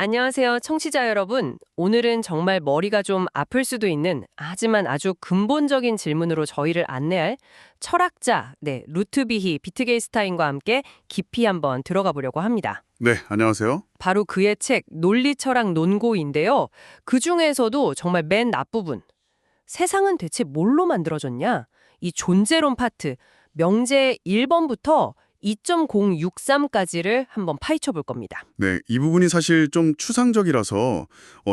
안녕하세요, 청취자 여러분. 오늘은 정말 머리가 좀 아플 수도 있는 하지만 아주 근본적인 질문으로 저희를 안내할 철학자, 루트비히 비트게이스타인과 함께 깊이 한번 들어가 보려고 합니다. 네, 안녕하세요. 바로 그의 책 논리철학 논고인데요. 그중에서도 정말 맨 앞부분, 세상은 대체 뭘로 만들어졌냐? 이 존재론 파트, 명제 1번부터 2.063까지를 한번 파헤쳐 볼 겁니다. 네, 이 부분이 사실 좀 추상적이라서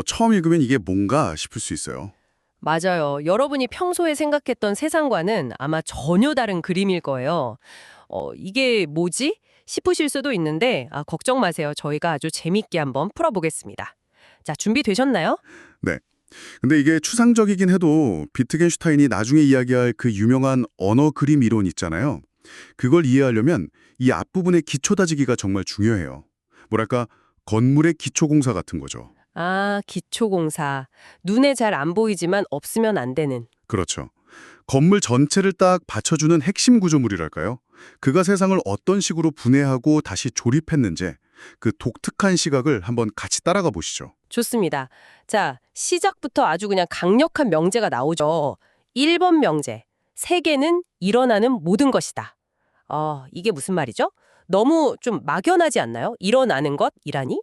처음 읽으면 이게 뭔가 싶을 수 있어요. 맞아요. 여러분이 평소에 생각했던 세상과는 아마 전혀 다른 그림일 거예요. 이게 뭐지? 싶으실 수도 있는데 걱정 마세요. 저희가 아주 재밌게 한번 풀어보겠습니다. 자, 준비되셨나요? 네. 근데 이게 추상적이긴 해도 비트겐슈타인이 나중에 이야기할 그 유명한 언어 그림 이론 있잖아요. 그걸 이해하려면 이 앞부분의 기초 다지기가 정말 중요해요. 뭐랄까, 건물의 기초 공사 같은 거죠. 아, 기초공사. 눈에 잘 안 보이지만 없으면 안 되는. 그렇죠. 건물 전체를 딱 받쳐주는 핵심 구조물이랄까요? 그가 세상을 어떤 식으로 분해하고 다시 조립했는지 그 독특한 시각을 한번 같이 따라가 보시죠. 좋습니다. 자, 시작부터 아주 그냥 강력한 명제가 나오죠. 1번 명제. 세계는 일어나는 모든 것이다. 이게 무슨 말이죠? 너무 좀 막연하지 않나요? 일어나는 것이라니?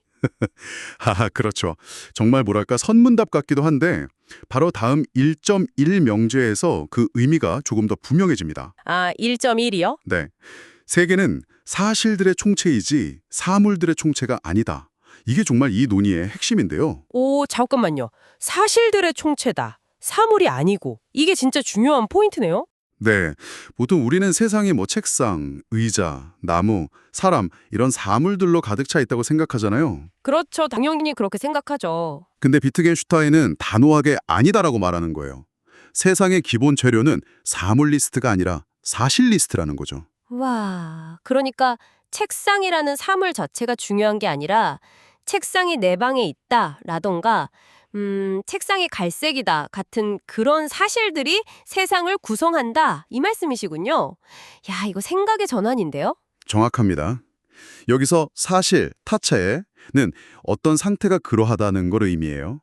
하하, 그렇죠. 정말 뭐랄까 선문답 같기도 한데 바로 다음 1.1 명제에서 그 의미가 조금 더 분명해집니다. 아, 1.1이요? 네. 세계는 사실들의 총체이지 사물들의 총체가 아니다. 이게 정말 이 논의의 핵심인데요. 오, 잠깐만요. 사실들의 총체다. 사물이 아니고. 이게 진짜 중요한 포인트네요. 네. 보통 우리는 세상에 뭐 책상, 의자, 나무, 사람 이런 사물들로 가득 차 있다고 생각하잖아요. 그렇죠. 당연히 그렇게 생각하죠. 근데 비트겐슈타인은 단호하게 아니다라고 말하는 거예요. 세상의 기본 재료는 사물 리스트가 아니라 사실 리스트라는 거죠. 와, 그러니까 책상이라는 사물 자체가 중요한 게 아니라 책상이 내 방에 있다라던가 책상이 갈색이다 같은 그런 사실들이 세상을 구성한다 이 말씀이시군요. 야, 이거 생각의 전환인데요? 정확합니다. 여기서 사실, 타체는 어떤 상태가 그러하다는 걸 의미해요.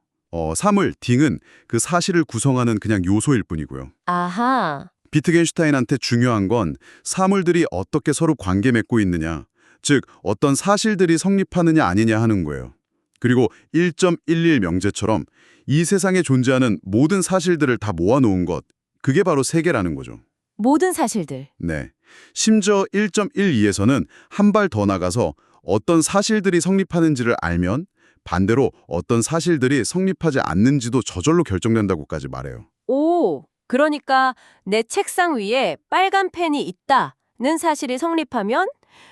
사물, 딩은 그 사실을 구성하는 그냥 요소일 뿐이고요. 아하. 비트겐슈타인한테 중요한 건 사물들이 어떻게 서로 관계 맺고 있느냐, 즉 어떤 사실들이 성립하느냐 아니냐 하는 거예요. 그리고 1.11 명제처럼 이 세상에 존재하는 모든 사실들을 다 모아놓은 것, 그게 바로 세계라는 거죠. 모든 사실들. 네. 심지어 1.12에서는 한 발 더 나가서 어떤 사실들이 성립하는지를 알면 반대로 어떤 사실들이 성립하지 않는지도 저절로 결정된다고까지 말해요. 오, 그러니까 내 책상 위에 빨간 펜이 있다는 사실이 성립하면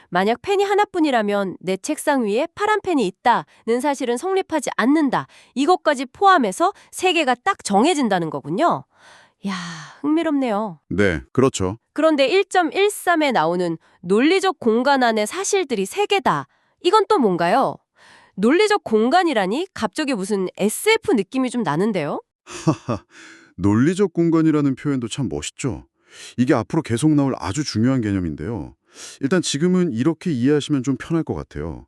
만약 펜이 하나뿐이라면 내 책상 위에 파란 펜이 있다는 사실은 성립하지 않는다. 이것까지 포함해서 세 개가 딱 정해진다는 거군요. 야, 흥미롭네요. 네, 그렇죠. 그런데 1.13에 나오는 논리적 공간 안의 사실들이 세 개다. 이건 또 뭔가요? 논리적 공간이라니 갑자기 무슨 SF 느낌이 좀 나는데요? 하하, 논리적 공간이라는 표현도 참 멋있죠. 이게 앞으로 계속 나올 아주 중요한 개념인데요. 일단 지금은 이렇게 이해하시면 좀 편할 것 같아요.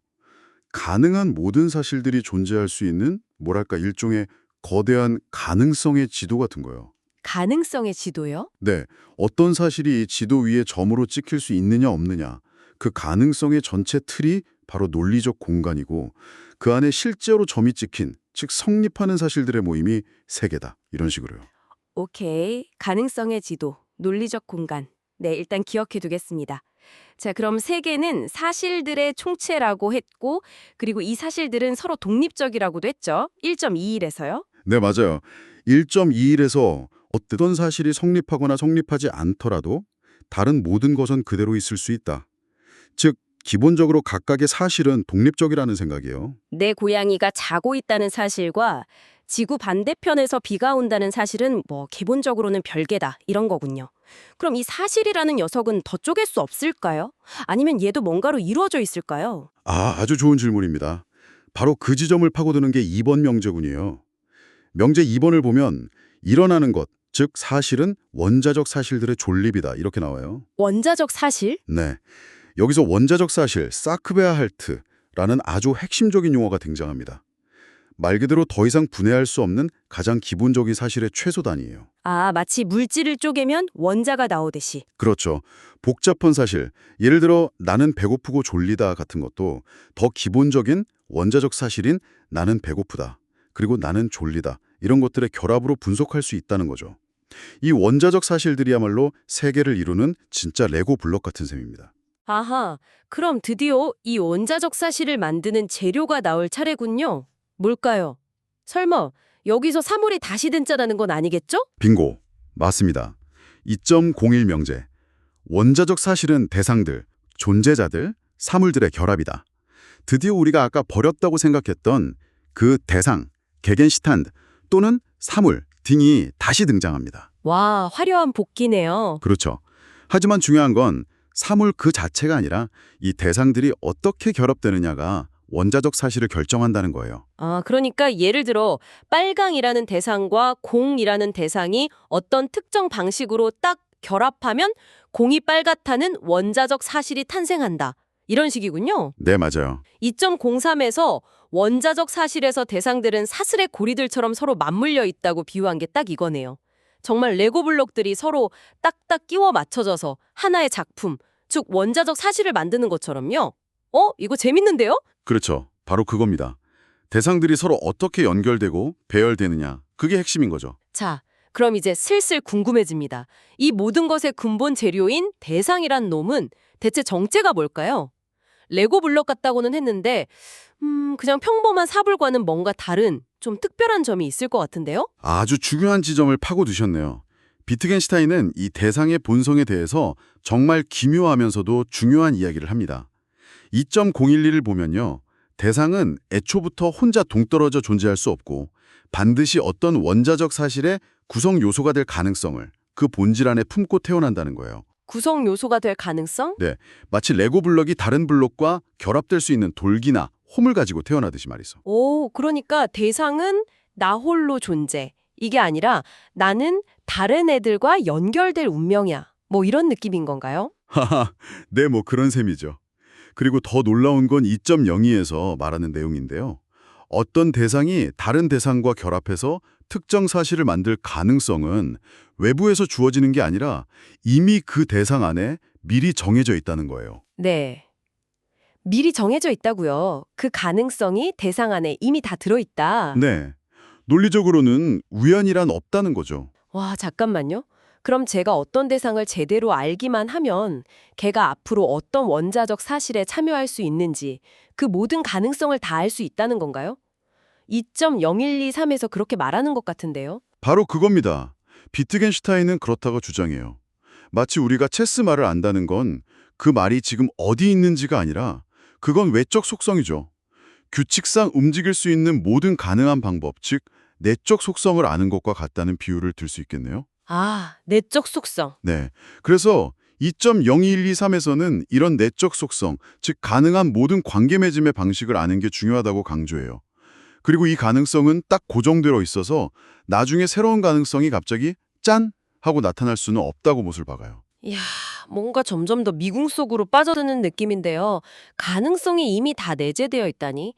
가능한 모든 사실들이 존재할 수 있는 뭐랄까 일종의 거대한 가능성의 지도 같은 거예요. 가능성의 지도요? 네, 어떤 사실이 이 지도 위에 점으로 찍힐 수 있느냐 없느냐 그 가능성의 전체 틀이 바로 논리적 공간이고 그 안에 실제로 점이 찍힌, 즉 성립하는 사실들의 모임이 세계다. 이런 식으로요. 오케이. 가능성의 지도, 논리적 공간. 네, 일단 기억해 두겠습니다. 자, 그럼 세계는 사실들의 총체라고 했고, 그리고 이 사실들은 서로 독립적이라고도 했죠. 1.21에서요. 네, 맞아요. 1.21에서 어떤 사실이 성립하거나 성립하지 않더라도 다른 모든 것은 그대로 있을 수 있다. 즉, 기본적으로 각각의 사실은 독립적이라는 생각이에요. 내 고양이가 자고 있다는 사실과 지구 반대편에서 비가 온다는 사실은 기본적으로는 별개다. 이런 거군요. 그럼 이 사실이라는 녀석은 더 쪼갤 수 없을까요? 아니면 얘도 뭔가로 이루어져 있을까요? 아주 좋은 질문입니다. 바로 그 지점을 파고드는 게 2번 명제군이에요. 명제 2번을 보면 일어나는 것, 즉 사실은 원자적 사실들의 존립이다. 이렇게 나와요. 원자적 사실? 네. 여기서 원자적 사실, 사크베아 할트라는 아주 핵심적인 용어가 등장합니다. 말 그대로 더 이상 분해할 수 없는 가장 기본적인 사실의 최소 단위예요. 아, 마치 물질을 쪼개면 원자가 나오듯이. 그렇죠. 복잡한 사실, 예를 들어 나는 배고프고 졸리다 같은 것도 더 기본적인 원자적 사실인 나는 배고프다, 그리고 나는 졸리다, 이런 것들의 결합으로 분석할 수 있다는 거죠. 이 원자적 사실들이야말로 세계를 이루는 진짜 레고 블록 같은 셈입니다. 아하, 그럼 드디어 이 원자적 사실을 만드는 재료가 나올 차례군요. 뭘까요? 설마 여기서 사물이 다시 든자라는 건 아니겠죠? 빙고. 맞습니다. 2.01 명제. 원자적 사실은 대상들, 존재자들, 사물들의 결합이다. 드디어 우리가 아까 버렸다고 생각했던 그 대상, 게겐슈탄트 또는 사물 등이 다시 등장합니다. 와, 화려한 복귀네요. 그렇죠. 하지만 중요한 건 사물 그 자체가 아니라 이 대상들이 어떻게 결합되느냐가 원자적 사실을 결정한다는 거예요. 아, 그러니까 예를 들어 빨강이라는 대상과 공이라는 대상이 어떤 특정 방식으로 딱 결합하면 공이 빨갛다는 원자적 사실이 탄생한다. 이런 식이군요. 네, 맞아요. 2.03에서 원자적 사실에서 대상들은 사슬의 고리들처럼 서로 맞물려 있다고 비유한 게 딱 이거네요. 정말 레고 블록들이 서로 딱딱 끼워 맞춰져서 하나의 작품, 즉 원자적 사실을 만드는 것처럼요. 이거 재밌는데요? 그렇죠. 바로 그겁니다. 대상들이 서로 어떻게 연결되고 배열되느냐, 그게 핵심인 거죠. 자, 그럼 이제 슬슬 궁금해집니다. 이 모든 것의 근본 재료인 대상이란 놈은 대체 정체가 뭘까요? 레고 블록 같다고는 했는데 그냥 평범한 사물과는 뭔가 다른 좀 특별한 점이 있을 것 같은데요? 아주 중요한 지점을 파고드셨네요. 비트겐슈타인은 이 대상의 본성에 대해서 정말 기묘하면서도 중요한 이야기를 합니다. 2.012를 보면요. 대상은 애초부터 혼자 동떨어져 존재할 수 없고 반드시 어떤 원자적 사실의 구성 요소가 될 가능성을 그 본질 안에 품고 태어난다는 거예요. 구성 요소가 될 가능성? 네, 마치 레고 블럭이 다른 블럭과 결합될 수 있는 돌기나 홈을 가지고 태어나듯이 말이죠. 오, 그러니까 대상은 나 홀로 존재. 이게 아니라 나는 다른 애들과 연결될 운명이야. 뭐 이런 느낌인 건가요? 하하, 네, 뭐 그런 셈이죠. 그리고 더 놀라운 건 2.02에서 말하는 내용인데요. 어떤 대상이 다른 대상과 결합해서 특정 사실을 만들 가능성은 외부에서 주어지는 게 아니라 이미 그 대상 안에 미리 정해져 있다는 거예요. 네. 미리 정해져 있다고요. 그 가능성이 대상 안에 이미 다 들어있다. 네. 논리적으로는 우연이란 없다는 거죠. 와, 잠깐만요. 그럼 제가 어떤 대상을 제대로 알기만 하면 걔가 앞으로 어떤 원자적 사실에 참여할 수 있는지 그 모든 가능성을 다 알 수 있다는 건가요? 2.0123에서 그렇게 말하는 것 같은데요. 바로 그겁니다. 비트겐슈타인은 그렇다고 주장해요. 마치 우리가 체스 말을 안다는 건 그 말이 지금 어디 있는지가 아니라 그건 외적 속성이죠. 규칙상 움직일 수 있는 모든 가능한 방법, 즉 내적 속성을 아는 것과 같다는 비유를 들 수 있겠네요. 아, 내적 속성. 네. 그래서 2.02123에서는 이런 내적 속성, 즉 가능한 모든 관계 맺음의 방식을 아는 게 중요하다고 강조해요. 그리고 이 가능성은 딱 고정되어 있어서 나중에 새로운 가능성이 갑자기 짠! 하고 나타날 수는 없다고 못을 박아요. 이야, 뭔가 점점 더 미궁 속으로 빠져드는 느낌인데요. 가능성이 이미 다 내재되어 있다니?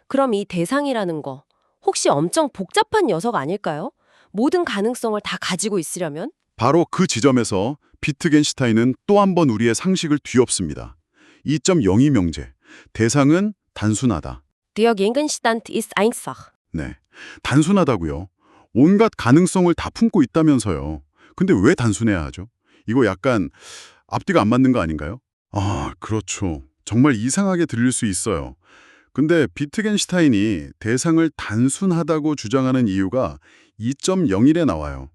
그럼 이 대상이라는 거 혹시 엄청 복잡한 녀석 아닐까요? 모든 가능성을 다 가지고 있으려면? 바로 그 지점에서 비트겐슈타인은 또 한 번 우리의 상식을 뒤엎습니다. 2.02 명제. 대상은 단순하다. Der Gegenstand ist einfach. 네. 단순하다고요. 온갖 가능성을 다 품고 있다면서요. 근데 왜 단순해야 하죠? 이거 약간 앞뒤가 안 맞는 거 아닌가요? 아, 그렇죠. 정말 이상하게 들릴 수 있어요. 근데 비트겐슈타인이 대상을 단순하다고 주장하는 이유가 2.01에 나와요.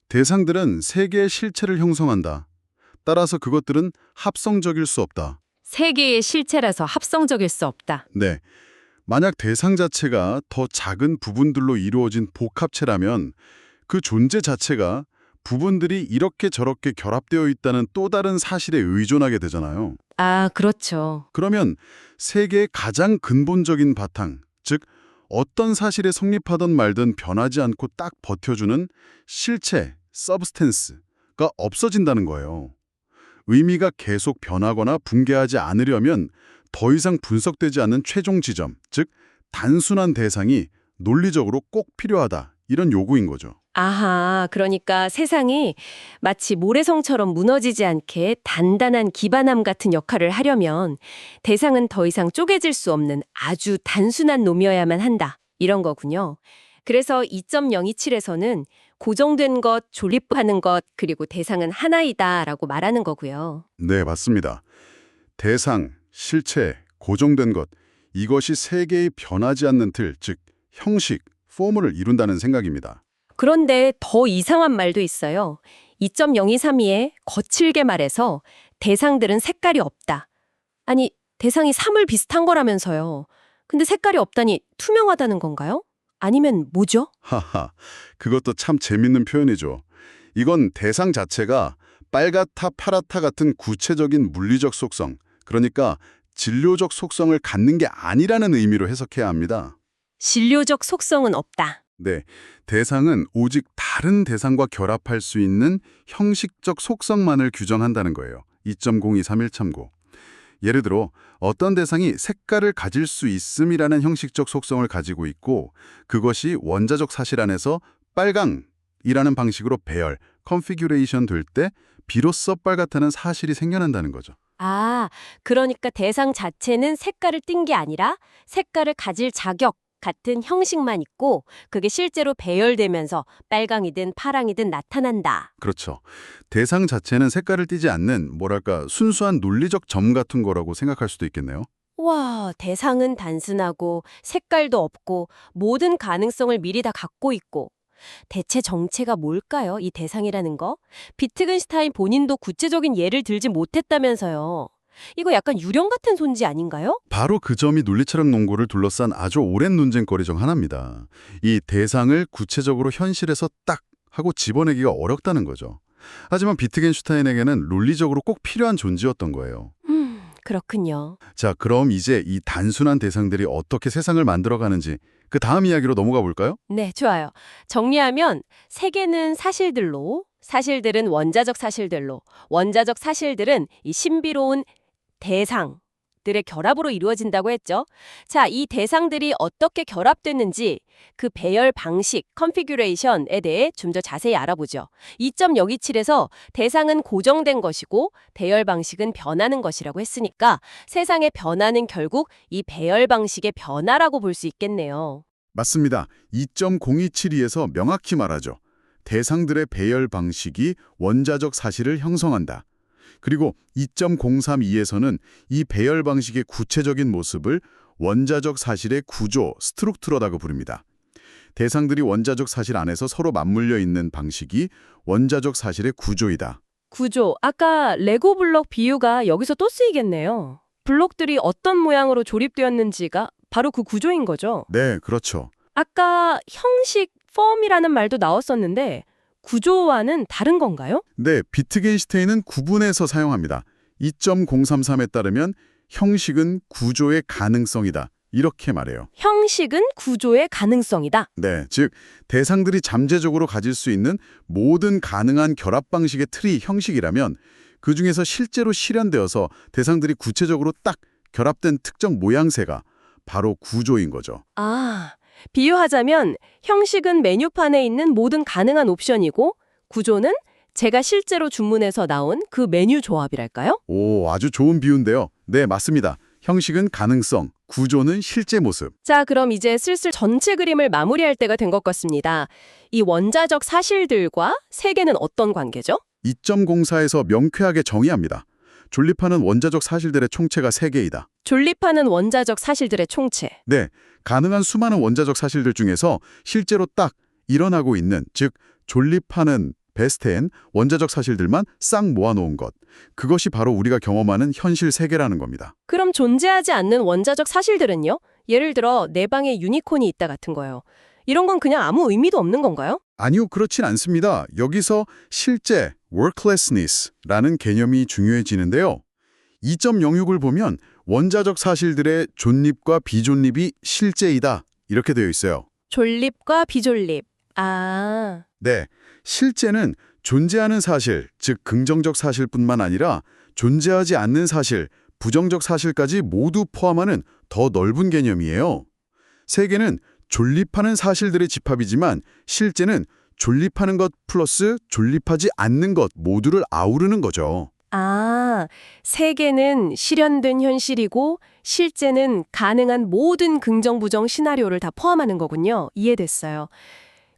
대상들은 세계의 실체를 형성한다. 따라서 그것들은 합성적일 수 없다. 세계의 실체라서 합성적일 수 없다. 네. 만약 대상 자체가 더 작은 부분들로 이루어진 복합체라면 그 존재 자체가 부분들이 이렇게 저렇게 결합되어 있다는 또 다른 사실에 의존하게 되잖아요. 아, 그렇죠. 그러면 세계의 가장 근본적인 바탕, 즉 어떤 사실에 성립하든 말든 변하지 않고 딱 버텨주는 실체, 서브스텐스가 없어진다는 거예요. 의미가 계속 변하거나 붕괴하지 않으려면 더 이상 분석되지 않는 최종 지점, 즉 단순한 대상이 논리적으로 꼭 필요하다. 이런 요구인 거죠. 아하, 그러니까 세상이 마치 모래성처럼 무너지지 않게 단단한 기반함 같은 역할을 하려면 대상은 더 이상 쪼개질 수 없는 아주 단순한 놈이어야만 한다. 이런 거군요. 그래서 2.027에서는 고정된 것, 조립하는 것, 그리고 대상은 하나이다라고 말하는 거고요. 네, 맞습니다. 대상, 실체, 고정된 것, 이것이 세계의 변하지 않는 틀, 즉 형식, 포물을 이룬다는 생각입니다. 그런데 더 이상한 말도 있어요. 2.0232에 거칠게 말해서 대상들은 색깔이 없다. 아니, 대상이 사물 비슷한 거라면서요. 근데 색깔이 없다니 투명하다는 건가요? 아니면 뭐죠? 하하, 그것도 참 재밌는 표현이죠. 이건 대상 자체가 빨갛다, 파랗다 같은 구체적인 물리적 속성, 그러니까 진료적 속성을 갖는 게 아니라는 의미로 해석해야 합니다. 진료적 속성은 없다. 네, 대상은 오직 다른 대상과 결합할 수 있는 형식적 속성만을 규정한다는 거예요. 2.0231 참고. 예를 들어 어떤 대상이 색깔을 가질 수 있음이라는 형식적 속성을 가지고 있고 그것이 원자적 사실 안에서 빨강이라는 방식으로 배열, 컨피규레이션 될 때 비로소 빨갛다는 사실이 생겨난다는 거죠. 아, 그러니까 대상 자체는 색깔을 띈 게 아니라 색깔을 가질 자격 같은 형식만 있고 그게 실제로 배열되면서 빨강이든 파랑이든 나타난다. 그렇죠. 대상 자체는 색깔을 띠지 않는 뭐랄까 순수한 논리적 점 같은 거라고 생각할 수도 있겠네요. 와, 대상은 단순하고 색깔도 없고 모든 가능성을 미리 다 갖고 있고 대체 정체가 뭘까요? 이 대상이라는 거? 비트겐슈타인 본인도 구체적인 예를 들지 못했다면서요. 이거 약간 유령 같은 존재 아닌가요? 바로 그 점이 논리철학 논고를 둘러싼 아주 오랜 논쟁거리 중 하나입니다. 이 대상을 구체적으로 현실에서 딱 하고 집어내기가 어렵다는 거죠. 하지만 비트겐슈타인에게는 논리적으로 꼭 필요한 존재였던 거예요. 그렇군요. 자, 그럼 이제 이 단순한 대상들이 어떻게 세상을 만들어가는지 그 다음 이야기로 넘어가 볼까요? 네, 좋아요. 정리하면 세계는 사실들로, 사실들은 원자적 사실들로, 원자적 사실들은 이 신비로운 대상들의 결합으로 이루어진다고 했죠. 자, 이 대상들이 어떻게 결합됐는지 그 배열 방식, 컨피규레이션에 대해 좀 더 자세히 알아보죠. 2.027에서 대상은 고정된 것이고 배열 방식은 변하는 것이라고 했으니까 세상의 변화는 결국 이 배열 방식의 변화라고 볼 수 있겠네요. 맞습니다. 2.0272에서 명확히 말하죠. 대상들의 배열 방식이 원자적 사실을 형성한다. 그리고 2.032에서는 이 배열 방식의 구체적인 모습을 원자적 사실의 구조, 스트럭투러라고 부릅니다. 대상들이 원자적 사실 안에서 서로 맞물려 있는 방식이 원자적 사실의 구조이다. 구조, 아까 레고 블록 비유가 여기서 또 쓰이겠네요. 블록들이 어떤 모양으로 조립되었는지가 바로 그 구조인 거죠. 네, 그렇죠. 아까 형식, 폼이라는 말도 나왔었는데 구조와는 다른 건가요? 네, 비트겐슈타인은 구분해서 사용합니다. 2.033에 따르면 형식은 구조의 가능성이다. 이렇게 말해요. 형식은 구조의 가능성이다. 네, 즉 대상들이 잠재적으로 가질 수 있는 모든 가능한 결합 방식의 틀이 형식이라면 그중에서 실제로 실현되어서 대상들이 구체적으로 딱 결합된 특정 모양새가 바로 구조인 거죠. 아, 비유하자면 형식은 메뉴판에 있는 모든 가능한 옵션이고 구조는 제가 실제로 주문해서 나온 그 메뉴 조합이랄까요? 오, 아주 좋은 비유인데요. 네, 맞습니다. 형식은 가능성, 구조는 실제 모습. 자, 그럼 이제 슬슬 전체 그림을 마무리할 때가 된 것 같습니다. 이 원자적 사실들과 세계는 어떤 관계죠? 2.04에서 명쾌하게 정의합니다. 존립하는 원자적 사실들의 총체가 세계이다. 존립하는 원자적 사실들의 총체. 네, 가능한 수많은 원자적 사실들 중에서 실제로 딱 일어나고 있는, 즉 존립하는 베스트엔 원자적 사실들만 싹 모아놓은 것. 그것이 바로 우리가 경험하는 현실 세계라는 겁니다. 그럼 존재하지 않는 원자적 사실들은요? 예를 들어 내 방에 유니콘이 있다 같은 거요. 이런 건 그냥 아무 의미도 없는 건가요? 아니요, 그렇진 않습니다. 여기서 실제, worklessness라는 개념이 중요해지는데요. 2.06을 보면 원자적 사실들의 존립과 비존립이 실제이다. 이렇게 되어 있어요. 존립과 비존립. 아, 네, 실제는 존재하는 사실, 즉 긍정적 사실뿐만 아니라 존재하지 않는 사실, 부정적 사실까지 모두 포함하는 더 넓은 개념이에요. 세계는 존립하는 사실들의 집합이지만 실제는 존립하는 것 플러스 존립하지 않는 것 모두를 아우르는 거죠. 아, 세계는 실현된 현실이고 실제는 가능한 모든 긍정-부정 시나리오를 다 포함하는 거군요. 이해됐어요.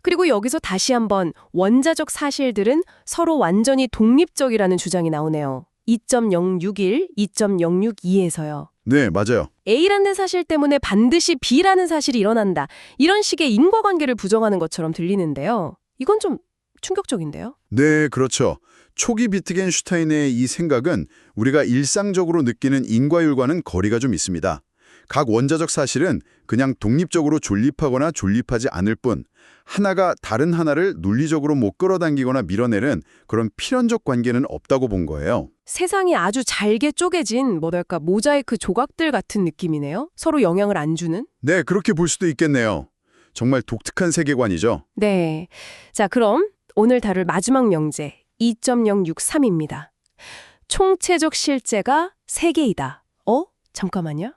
그리고 여기서 다시 한번 원자적 사실들은 서로 완전히 독립적이라는 주장이 나오네요. 2.061, 2.062에서요. 네, 맞아요. A라는 사실 때문에 반드시 B라는 사실이 일어난다. 이런 식의 인과관계를 부정하는 것처럼 들리는데요. 이건 좀 충격적인데요. 네, 그렇죠. 초기 비트겐슈타인의 이 생각은 우리가 일상적으로 느끼는 인과율과는 거리가 좀 있습니다. 각 원자적 사실은 그냥 독립적으로 존립하거나 존립하지 않을 뿐 하나가 다른 하나를 논리적으로 못 끌어당기거나 밀어내는 그런 필연적 관계는 없다고 본 거예요. 세상이 아주 잘게 쪼개진 뭐랄까 모자이크 조각들 같은 느낌이네요. 서로 영향을 안 주는. 네, 그렇게 볼 수도 있겠네요. 정말 독특한 세계관이죠. 네. 자, 그럼 오늘 다룰 마지막 명제 2.063입니다. 총체적 실제가 세계이다. 잠깐만요.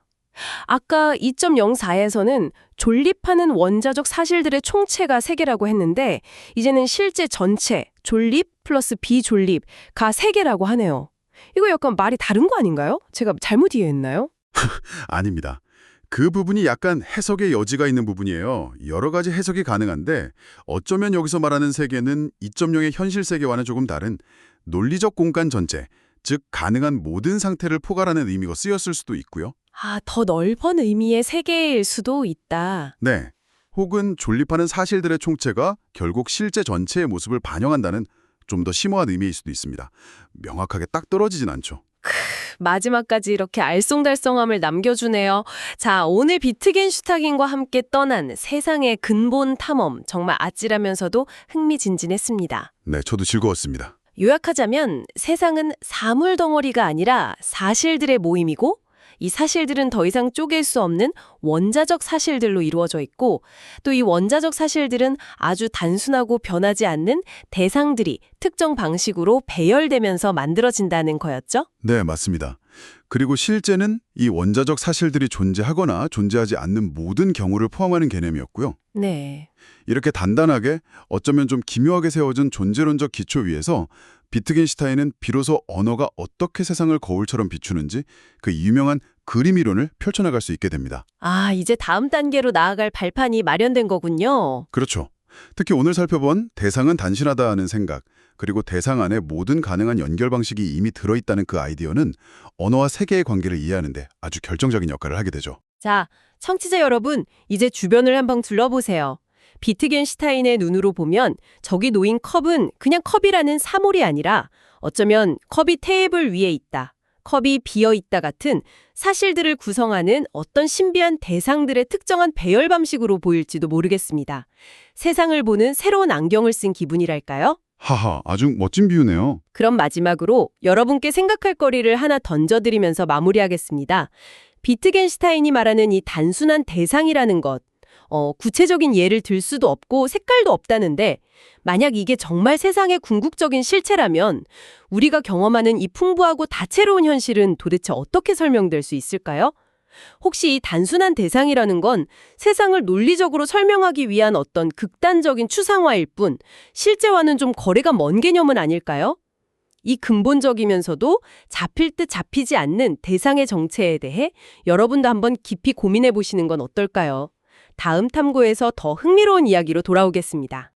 아까 2.04에서는 존립하는 원자적 사실들의 총체가 세계라고 했는데 이제는 실제 전체, 존립 플러스 비존립가 세계라고 하네요. 이거 약간 말이 다른 거 아닌가요? 제가 잘못 이해했나요? 아닙니다. 그 부분이 약간 해석의 여지가 있는 부분이에요. 여러 가지 해석이 가능한데 어쩌면 여기서 말하는 세계는 2.0의 현실 세계와는 조금 다른 논리적 공간 전체, 즉 가능한 모든 상태를 포괄하는 의미가 쓰였을 수도 있고요. 더 넓은 의미의 세계일 수도 있다. 네. 혹은 존립하는 사실들의 총체가 결국 실제 전체의 모습을 반영한다는 좀 더 심오한 의미일 수도 있습니다. 명확하게 딱 떨어지진 않죠. 마지막까지 이렇게 알쏭달쏭함을 남겨주네요. 자, 오늘 비트겐슈타인과 함께 떠난 세상의 근본 탐험, 정말 아찔하면서도 흥미진진했습니다. 네, 저도 즐거웠습니다. 요약하자면 세상은 사물 덩어리가 아니라 사실들의 모임이고 이 사실들은 더 이상 쪼갤 수 없는 원자적 사실들로 이루어져 있고 또 이 원자적 사실들은 아주 단순하고 변하지 않는 대상들이 특정 방식으로 배열되면서 만들어진다는 거였죠? 네, 맞습니다. 그리고 실제는 이 원자적 사실들이 존재하거나 존재하지 않는 모든 경우를 포함하는 개념이었고요. 네. 이렇게 단단하게 어쩌면 좀 기묘하게 세워진 존재론적 기초 위에서 비트겐슈타인은 비로소 언어가 어떻게 세상을 거울처럼 비추는지 그 유명한 그림 이론을 펼쳐나갈 수 있게 됩니다. 이제 다음 단계로 나아갈 발판이 마련된 거군요. 그렇죠. 특히 오늘 살펴본 대상은 단순하다는 생각, 그리고 대상 안에 모든 가능한 연결 방식이 이미 들어있다는 그 아이디어는 언어와 세계의 관계를 이해하는 데 아주 결정적인 역할을 하게 되죠. 자, 청취자 여러분, 이제 주변을 한번 둘러보세요. 비트겐슈타인의 눈으로 보면 저기 놓인 컵은 그냥 컵이라는 사물이 아니라 어쩌면 컵이 테이블 위에 있다, 컵이 비어있다 같은 사실들을 구성하는 어떤 신비한 대상들의 특정한 배열 방식으로 보일지도 모르겠습니다. 세상을 보는 새로운 안경을 쓴 기분이랄까요? 하하, 아주 멋진 비유네요. 그럼 마지막으로 여러분께 생각할 거리를 하나 던져드리면서 마무리하겠습니다. 비트겐슈타인이 말하는 이 단순한 대상이라는 것, 구체적인 예를 들 수도 없고 색깔도 없다는데 만약 이게 정말 세상의 궁극적인 실체라면 우리가 경험하는 이 풍부하고 다채로운 현실은 도대체 어떻게 설명될 수 있을까요? 혹시 이 단순한 대상이라는 건 세상을 논리적으로 설명하기 위한 어떤 극단적인 추상화일 뿐 실제와는 좀 거리가 먼 개념은 아닐까요? 이 근본적이면서도 잡힐 듯 잡히지 않는 대상의 정체에 대해 여러분도 한번 깊이 고민해 보시는 건 어떨까요? 다음 탐구에서 더 흥미로운 이야기로 돌아오겠습니다.